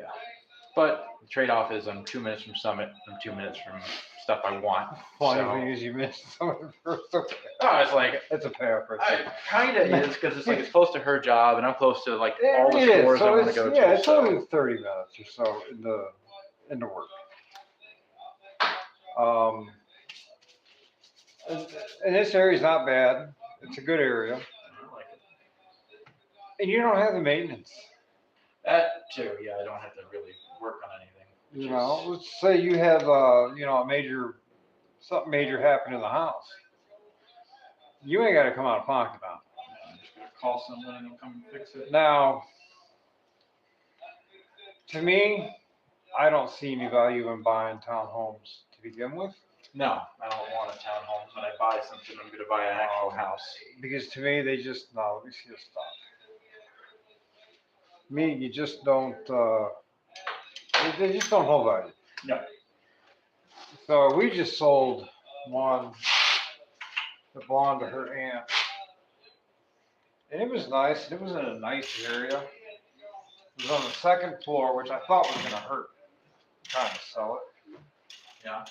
But the trade-off is I'm 2 minutes from Summit. I'm 2 minutes from stuff I want. Funny So- thing is, you missed some of the first. Okay. Oh, it's like, It's a payoff right there. kind of is, because it's like it's close to her job, and I'm close to like Yeah, all the it is. stores I So want to it's, go to. yeah, it's so- only 30 minutes or so into work. And this area's not bad. It's a good area, I like it. and you don't have the maintenance. That too, yeah. I don't have to really work on anything. which is- Let's say you have something major happen in the house. You ain't got to come out of pocket on I'm just gonna call someone and they'll come and fix it. it. Now, to me, I don't see any value in buying townhomes to begin with. No, I don't want a townhome. When I buy something, I'm gonna buy an actual house. Because to me, let me see this stuff. Me, you just don't, they just don't hold value. No. So we just sold one that belonged to her aunt. And it was nice. It was in a nice area. It was on the 2nd floor, which I thought was gonna hurt trying to sell it. Yeah.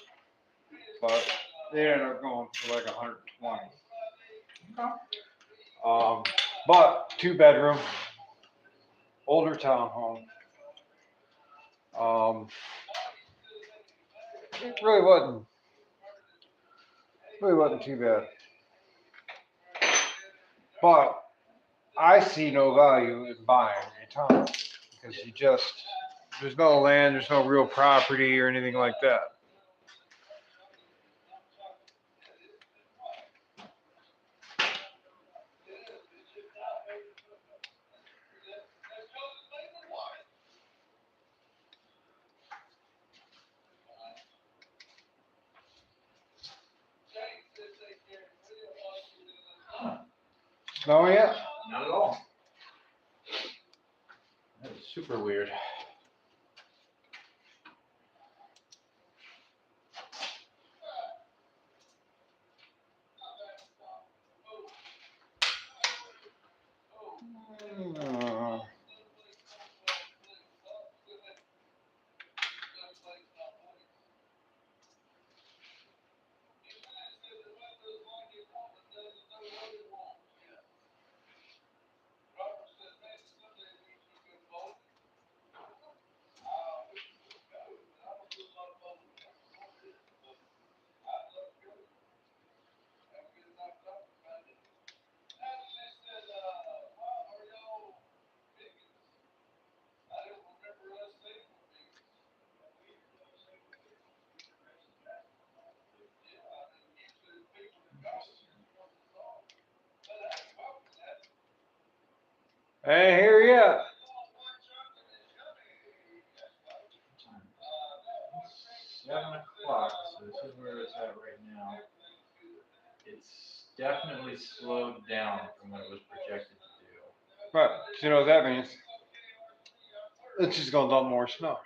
But they ended up going for like 120. Okay. But 2-bedroom, older townhome. It really wasn't too bad. But I see no value in buying a townhome because there's no land, there's no real property or anything like that. No, yet? Not at all. That is super weird. Ain't here yet. 7 o'clock, so this is where it's at right now. It's definitely slowed down from what it was projected to do. But you know what that means? It's just gonna dump more snow.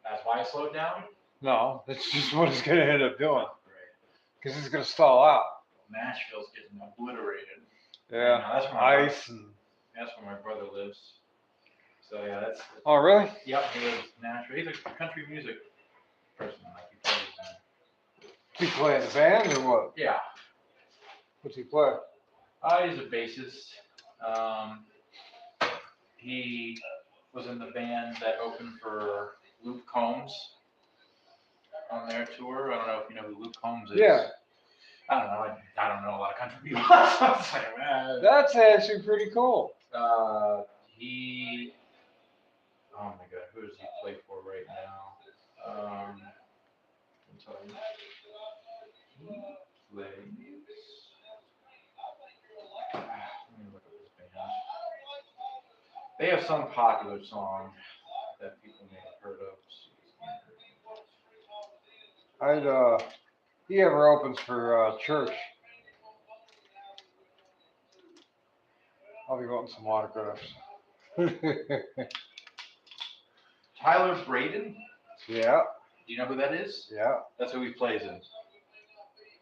That's why it slowed down? No, it's just what it's gonna end up doing. Great. Because it's gonna stall out. Nashville's getting obliterated. Yeah, Now, that's where my ice and. That's where my brother lives. So yeah, that's. Oh really? Yep, he lives in Nashville. He's a country music person. Like he plays. Does he play in a band or what? Yeah. What's he play? He's a bassist. He was in the band that opened for Luke Combs on their tour. I don't know if you know who Luke Combs is. Yeah. I don't know. I don't know a lot of country people. I was like, man. That's actually pretty cool. He. Oh my God, who does he play for right now? I'll tell you. He plays. Let me look up his band. They have some popular song that people may have heard of. He ever opens for church. I'll be wanting some autographs. Tyler Braden? Yeah, Do you know who that is? yeah. That's who he plays in.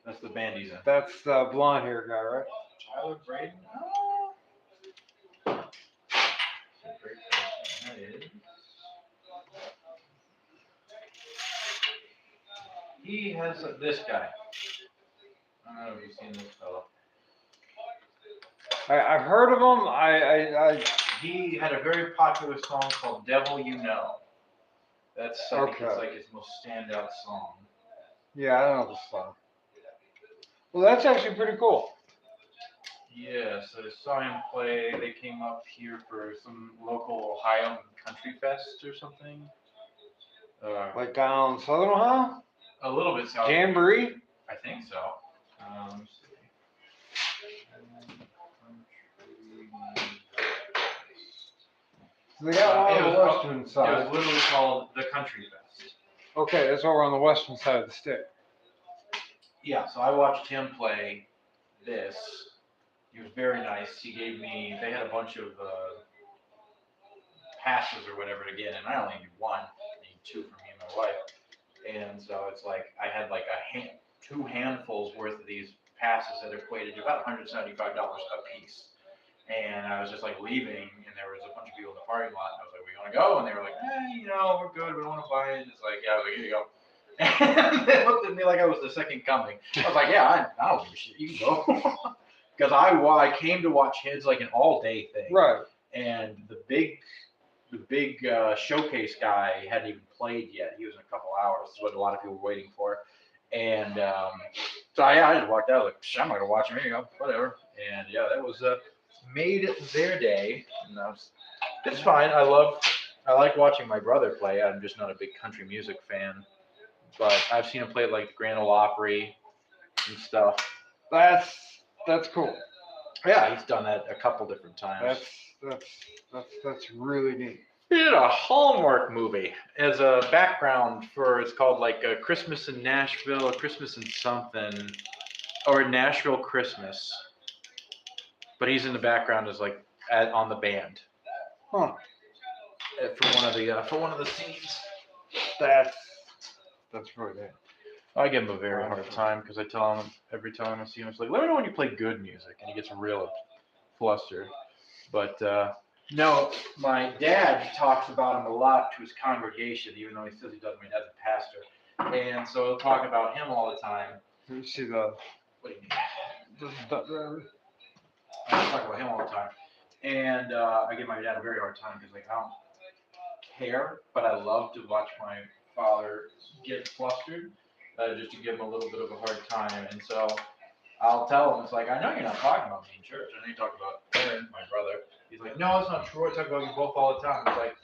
That's the band he's in. That's the blonde hair guy, right? Tyler Braden? Oh. That is. He has this guy. I don't know if you've seen this fellow. I've heard of him. He had a very popular song called "Devil You Know." That's I think it's like his most standout song. Yeah, I know this song. Well, that's actually pretty cool. Yeah, so I saw him play. They came up here for some local Ohio country fest or something. Like down Southern Ohio? A little bit south. Jamboree? I think so. Let me see. They got one on the western side. It was literally called the Country Fest. Okay, that's over on the western side of the state. Yeah, so I watched him play this. He was very nice. He gave me, they had a bunch of passes or whatever to get in. I only need one. I need two for me and my wife. And so it's like, I had like two handfuls worth of these passes that equated to about $175 a piece. And I was just like leaving, and there was a bunch of people in the parking lot, and I was like, "We want to go?" And they were like, we're good. We don't want to buy it. And it's like, yeah, I was like, here you go. And they looked at me like I was the second coming. I was like, yeah, I don't give a shit. You can go. Because I came to watch his like an all-day thing. Right. And the big showcase guy hadn't even played yet. He was in a couple hours. That's what a lot of people were waiting for. And so I just walked out like, I'm not gonna watch him. Here you go, whatever. And yeah, that was made their day. And it's fine. I like watching my brother play. I'm just not a big country music fan, but I've seen him play at like the Grand Ole Opry and stuff. That's cool. Yeah, he's done that a couple different times. That's really neat. He did a Hallmark movie as a background for, it's called like a Christmas in Nashville, Christmas in something, or Nashville Christmas. But he's in the background as like on the band. Huh. For one of the scenes. That's really neat. I give him a very hard time because I tell him every time I see him, it's like, let me know when you play good music, and he gets real flustered. But no, my dad talks about him a lot to his congregation, even though he says he doesn't. My dad's a pastor, and so he'll talk about him all the time. You see the. What do you mean? I talk about him all the time, and I give my dad a very hard time because like I don't care, but I love to watch my father get flustered, just to give him a little bit of a hard time. And so I'll tell him, it's like, I know you're not talking about me in church. I know you talk about Aaron, my brother. He's like, no, it's not true. I talk about you both all the time. It's like,